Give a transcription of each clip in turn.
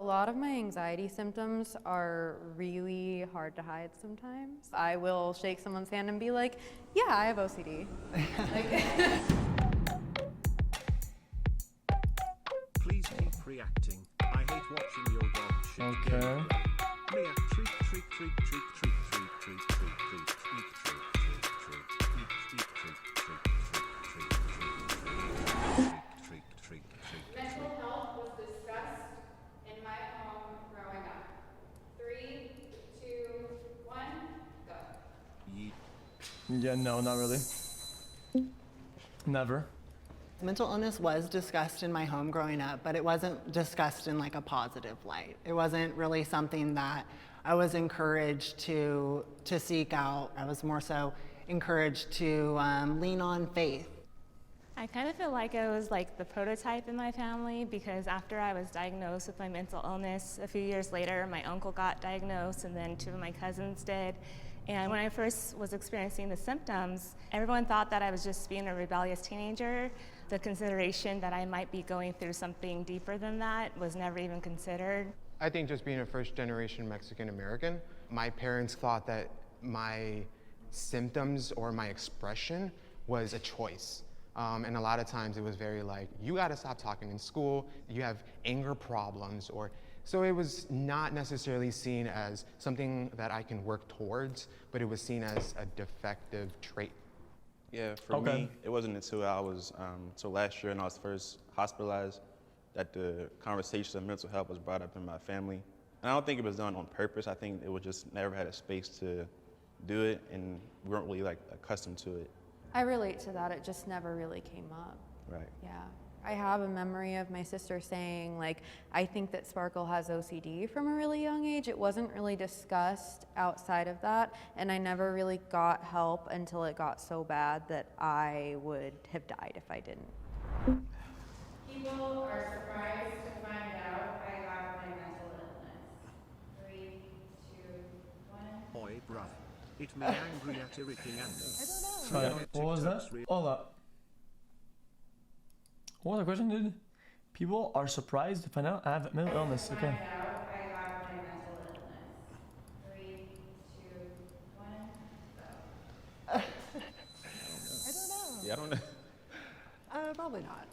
lot of my anxiety symptoms are really hard to hide sometimes. I will shake someone's hand and be like, yeah, I have OCD. Please keep reacting. I hate watching your dog shit. Okay. React, treat, treat, treat, treat, treat, treat, treat, treat, treat, eat, treat, treat, treat, eat, treat, treat, treat, treat, treat, treat, treat. Mental health was discussed in my home growing up. 3, 2, 1, go. Yeah, no, not really. Never. Mental illness was discussed in my home growing up, but it wasn't discussed in like a positive light. It wasn't really something that I was encouraged to seek out. I was more so encouraged to lean on faith. I kind of feel like I was like the prototype in my family because after I was diagnosed with my mental illness, a few years later, my uncle got diagnosed and then 2 of my cousins did. And when I first was experiencing the symptoms, everyone thought that I was just being a rebellious teenager. The consideration that I might be going through something deeper than that was never even considered. I think just being a first-generation Mexican-American, my parents thought that my symptoms or my expression was a choice. And a lot of times it was very like, you gotta stop talking in school, you have anger problems, so it was not necessarily seen as something that I can work towards, but it was seen as a defective trait. Yeah, for me, it wasn't until I was, so last year when I was first hospitalized that the conversation of mental health was brought up in my family. And I don't think it was done on purpose. I think it was just never had a space to do it, and we weren't really like accustomed to it. I relate to that. It just never really came up. Right. Yeah. I have a memory of my sister saying, like, I think that Sparkle has OCD from a really young age. It wasn't really discussed outside of that, and I never really got help until it got so bad that I would have died if I didn't. People are surprised to find out I have my mental illness. 3, 2, 1. Oi, bruv. It me angry at everything and Sorry, what was that? Hold up. What was the question, dude? People are surprised to find out I have mental illness. Okay. I don't know. Yeah, I don't know. Probably not.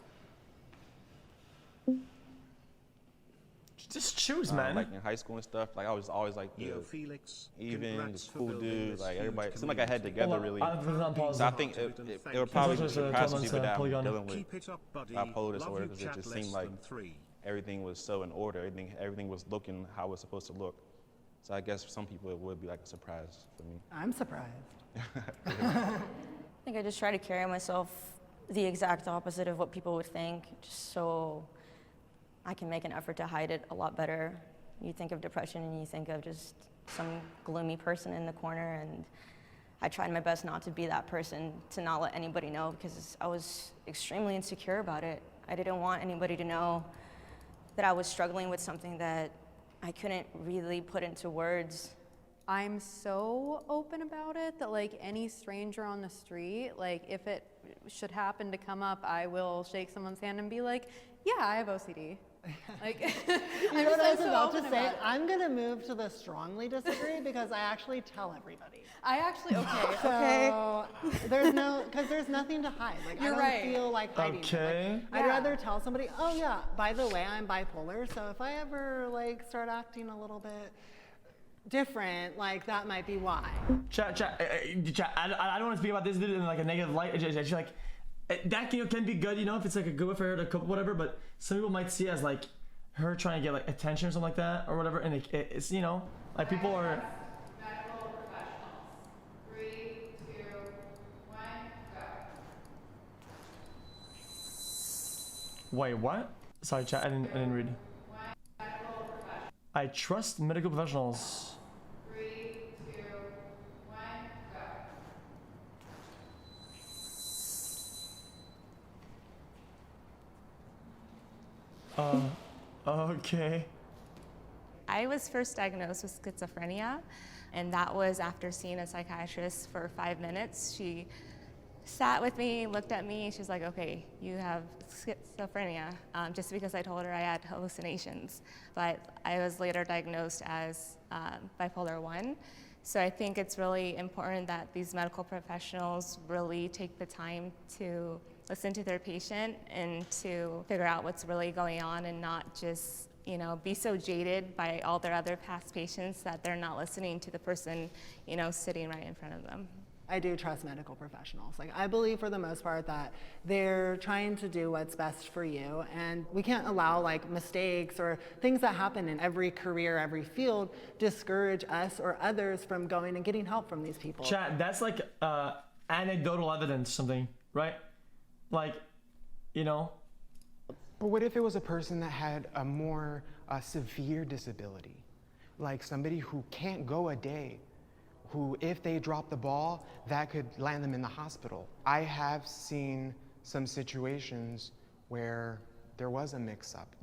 Just choose, man. Like in high school and stuff, like I was always like the Felix, even the cool dude, like everybody. It seemed like I had together really. I'll put it on pause. So I think it would probably surprise some people that I'm dealing with Keep it up, buddy. bipolar Love disorder you, because it chat just less seemed like than 3. everything was so in order. Everything was looking how it was supposed to look. So I guess for some people it would be like a surprise for me. I'm surprised. I think I just try to carry myself the exact opposite of what people would think, just so I can make an effort to hide it a lot better. You think of depression and you think of just some gloomy person in the corner, and I tried my best not to be that person, to not let anybody know, because I was extremely insecure about it. I didn't want anybody to know that I was struggling with something that I couldn't really put into words. I'm so open about it that like any stranger on the street, like if it should happen to come up, I will shake someone's hand and be like, yeah, I have OCD. Like, You know what I was about to say? I'm gonna move to the strongly disagree because I actually tell everybody. I actually, okay. So there's nothing to hide. Like You're I don't right. feel like hiding. it. Okay. Like, I'd rather tell somebody, oh yeah, by the way, I'm bipolar, so if I ever like start acting a little bit different, like that might be why. Chat. I don't want to speak about this dude in like a negative light. It's like that can be good, if it's like a good way for her to cope, whatever. But some people might see it as like her trying to get like attention or something like that or whatever. And it's like people are. Medical professionals. 3, 2, 1, go. Wait, what? Sorry, chat. I didn't read. I trust medical professionals. 3, 2, 1, go. Okay. I was first diagnosed with schizophrenia, and that was after seeing a psychiatrist for 5 minutes. She sat with me, looked at me. She was like, okay, you have schizophrenia, just because I told her I had hallucinations. But I was later diagnosed as bipolar 1. So I think it's really important that these medical professionals really take the time to listen to their patient and to figure out what's really going on, and not just, you know, be so jaded by all their other past patients that they're not listening to the person, you know, sitting right in front of them. I do trust medical professionals. Like, I believe for the most part that they're trying to do what's best for you, and we can't allow like mistakes or things that happen in every career, every field, discourage us or others from going and getting help from these people. Chat, that's like anecdotal evidence, something, right? Like, you know. But what if it was a person that had a more severe disability? Like somebody who can't go a day, who, if they drop the ball, that could land them in the hospital. I have seen some situations where there was a mix-up,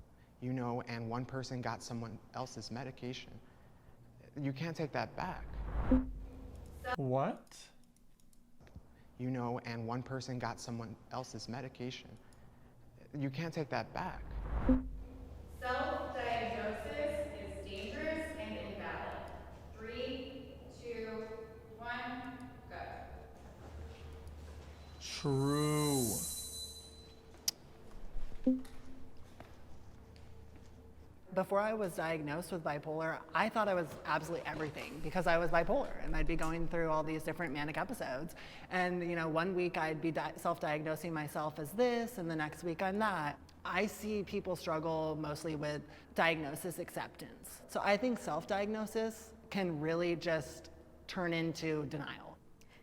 you know, and one person got someone else's medication. You can't take that back. What? You know, and one person got someone else's medication. You can't take that back. Self-diagnosis is dangerous and invalid. 3, 2, 1, go. True. Before I was diagnosed with bipolar, I thought I was absolutely everything because I was bipolar and I'd be going through all these different manic episodes. And, you know, one week I'd be self-diagnosing myself as this, and the next week I'm that. I see people struggle mostly with diagnosis acceptance. So I think self-diagnosis can really just turn into denial.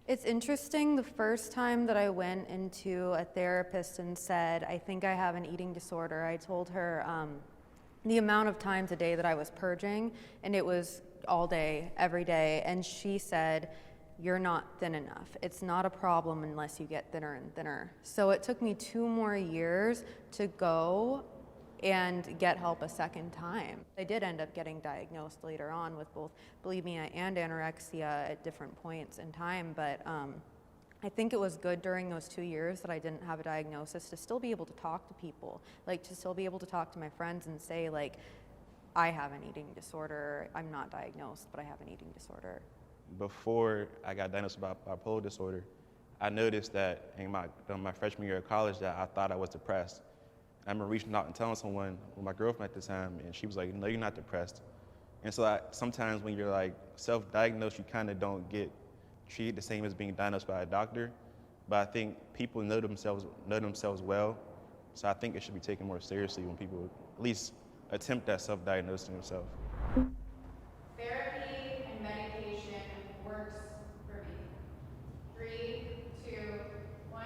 It's interesting, the first time that I went into a therapist and said, I think I have an eating disorder, I told her the amount of times a day that I was purging, and it was all day, every day, and she said, you're not thin enough. It's not a problem unless you get thinner and thinner. So it took me 2 more years to go and get help a second time. I did end up getting diagnosed later on with both bulimia and anorexia at different points in time, but I think it was good during those 2 years that I didn't have a diagnosis to still be able to talk to people, like to still be able to talk to my friends and say, like, I have an eating disorder. I'm not diagnosed, but I have an eating disorder. Before I got diagnosed with bipolar disorder, I noticed that in my freshman year of college that I thought I was depressed. I remember reaching out and telling someone, well, my girlfriend at the time, and she was like, no, you're not depressed. And so sometimes when you're like self-diagnosed, you kind of don't get treated the same as being diagnosed by a doctor. But I think people know themselves well, so I think it should be taken more seriously when people at least attempt at self-diagnosing themselves. Therapy and medication works for me. 3, 2, 1,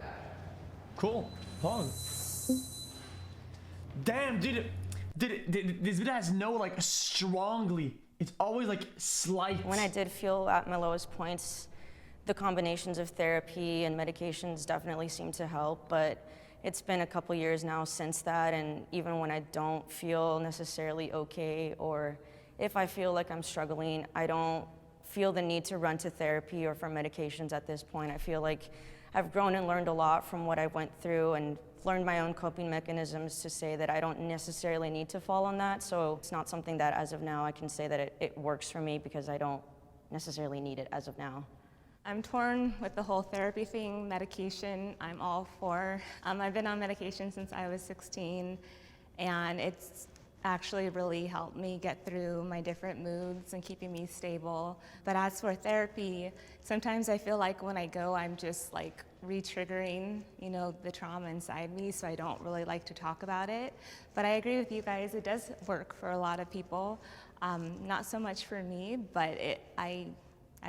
go. Cool. Pause. Damn, dude. This video has no like strongly. It's always like slight. When I did feel at my lowest points, the combinations of therapy and medications definitely seemed to help, but it's been a couple years now since that, and even when I don't feel necessarily okay, or if I feel like I'm struggling, I don't feel the need to run to therapy or for medications at this point. I feel like I've grown and learned a lot from what I went through, and learned my own coping mechanisms to say that I don't necessarily need to fall on that. So it's not something that as of now I can say that it works for me, because I don't necessarily need it as of now. I'm torn with the whole therapy thing. Medication, I'm all for. I've been on medication since I was 16, and it's actually really helped me get through my different moods and keeping me stable. But as for therapy, sometimes I feel like when I go, I'm just like re-triggering, you know, the trauma inside me, so I don't really like to talk about it. But I agree with you guys, it does work for a lot of people. Not so much for me, but I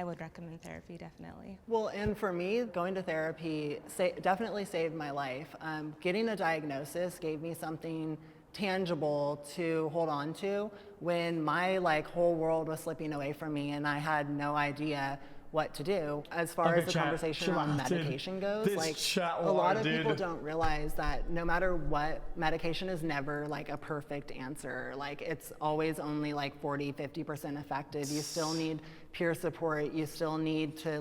would recommend therapy, definitely. Well, and for me, going to therapy definitely saved my life. Getting a diagnosis gave me something tangible to hold on to when my whole world was slipping away from me and I had no idea what to do. As far as the conversation around medication goes, a lot of people don't realize that no matter what, medication is never a perfect answer. It's always only 40, 50% effective. You still need peer support. You still need to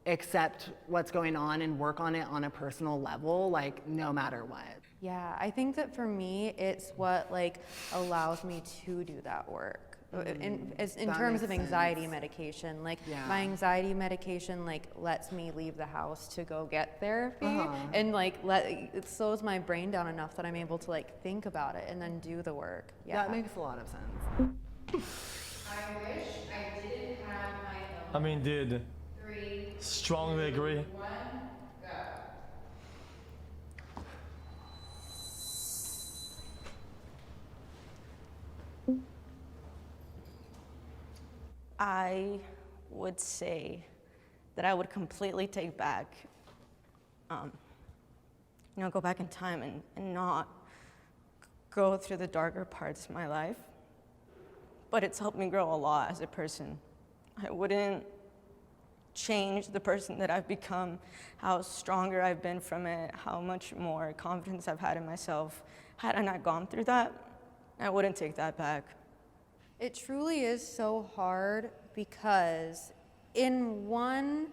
accept what's going on and work on it on a personal level, like no matter what. Yeah, I think that for me, it's what like allows me to do that work. In That terms of makes anxiety sense. medication, like Yeah. my anxiety medication like lets me leave the house to go get therapy, and like it slows my brain down enough that I'm able to like think about it and then do the work. Yeah, That makes a lot of sense. I wish I didn't have my illness. I mean, dude, 3, strongly agree. 1, go. I would say that I would completely take back, go back in time and not go through the darker parts of my life. But it's helped me grow a lot as a person. I wouldn't change the person that I've become, how stronger I've been from it, how much more confidence I've had in myself. Had I not gone through that, I wouldn't take that back. It truly is so hard because in one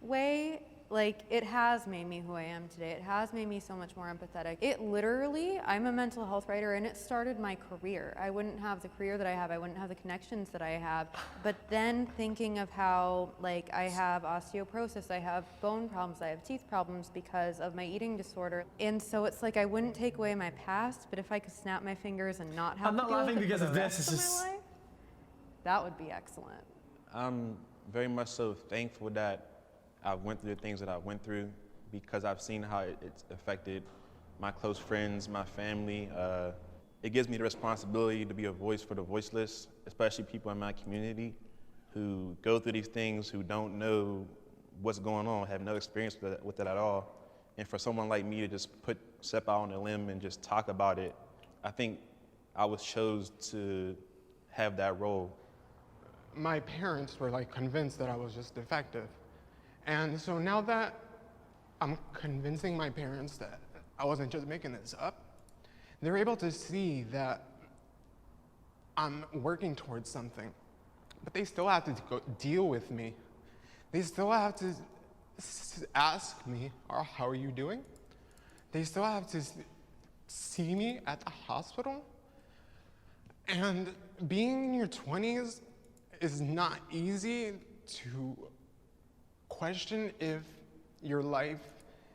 way, like it has made me who I am today. It has made me so much more empathetic. It literally, I'm a mental health writer and it started my career. I wouldn't have the career that I have. I wouldn't have the connections that I have. But then thinking of how like I have osteoporosis, I have bone problems, I have teeth problems because of my eating disorder. And so it's like I wouldn't take away my past, but if I could snap my fingers and not have I'm not to deal laughing with it because for of the this, rest it's of my just- life, that would be excellent. I'm very much so thankful that I went through the things that I went through because I've seen how it's affected my close friends, my family. It gives me the responsibility to be a voice for the voiceless, especially people in my community who go through these things, who don't know what's going on, have no experience with it at all. And for someone like me to just step out on a limb and just talk about it, I think I was chosen to have that role. My parents were like convinced that I was just defective. And so now that I'm convincing my parents that I wasn't just making this up, they're able to see that I'm working towards something. But they still have to go deal with me. They still have to ask me, "Oh, how are you doing?" They still have to see me at the hospital. And being in your 20s is not easy to question if your life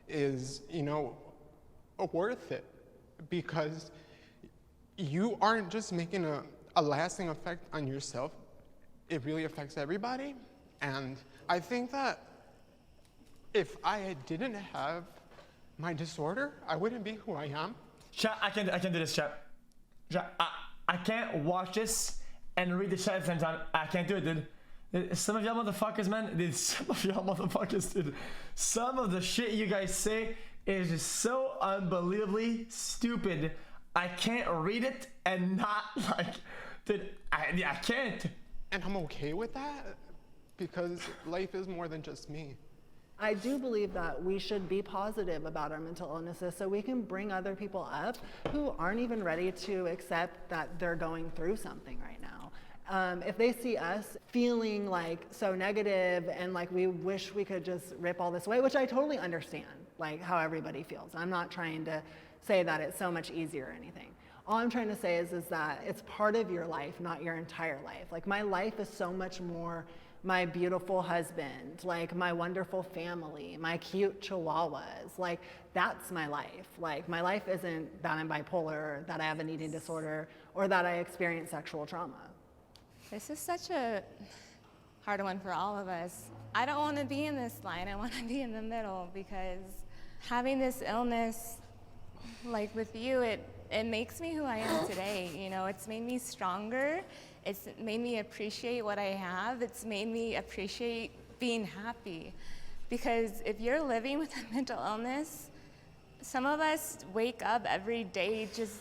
is, worth it, because you aren't just making a lasting effect on yourself, it really affects everybody. And I think that if I didn't have my disorder, I wouldn't be who I am. Chat, I can do this, chat. Chat, I can't watch this and read the chat at the same time. I can't do it, dude. Some of y'all motherfuckers, man, dude, some of y'all motherfuckers, dude. Some of the shit you guys say is just so unbelievably stupid. I can't read it and not like, dude, I can't. And I'm okay with that because life is more than just me. I do believe that we should be positive about our mental illnesses so we can bring other people up who aren't even ready to accept that they're going through something right now. If they see us feeling like so negative and like we wish we could just rip all this away, which I totally understand, like how everybody feels. I'm not trying to say that it's so much easier or anything. All I'm trying to say is that it's part of your life, not your entire life. Like my life is so much more my beautiful husband, like my wonderful family, my cute chihuahuas, like that's my life. Like my life isn't that I'm bipolar, that I have an eating disorder, or that I experience sexual trauma. This is such a hard one for all of us. I don't want to be in this line. I want to be in the middle because having this illness, like with you, it makes me who I am today. It's made me stronger. It's made me appreciate what I have. It's made me appreciate being happy. Because if you're living with a mental illness, some of us wake up every day just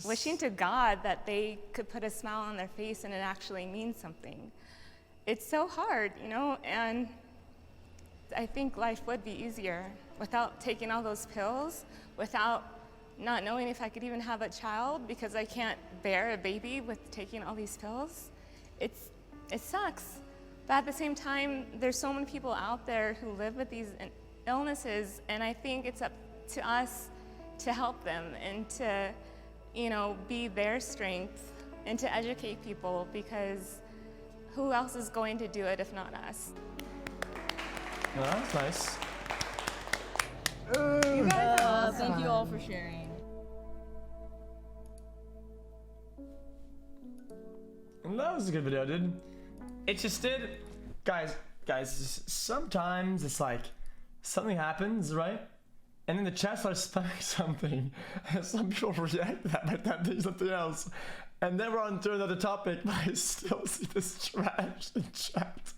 wishing to God that they could put a smile on their face and it actually means something. It's so hard, and I think life would be easier without taking all those pills, without not knowing if I could even have a child because I can't bear a baby with taking all these pills. It sucks. But at the same time, there's so many people out there who live with these illnesses, and I think it's up to us to help them and to, you know, be their strength and to educate people, because who else is going to do it if not us? No, that's nice. You guys are awesome. Thank you all for sharing. That was a good video, dude. It just did, guys. Sometimes it's like something happens, right? And then the chat starts spamming something, and some people react to that by typing something else, and then we're on to another topic. But I still see this trash in chat.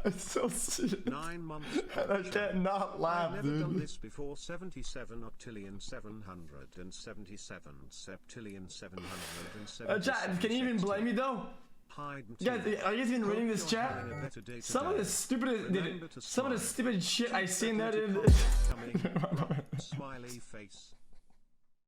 I still see it. 9 months. And I can't not laugh, I've never dude. done this before. 77 octillion 777 septillion 777. Chat, can you even blame me though? Guys, are you guys even reading this chat? Some of the stupid shit I see in there, dude. Smiley face.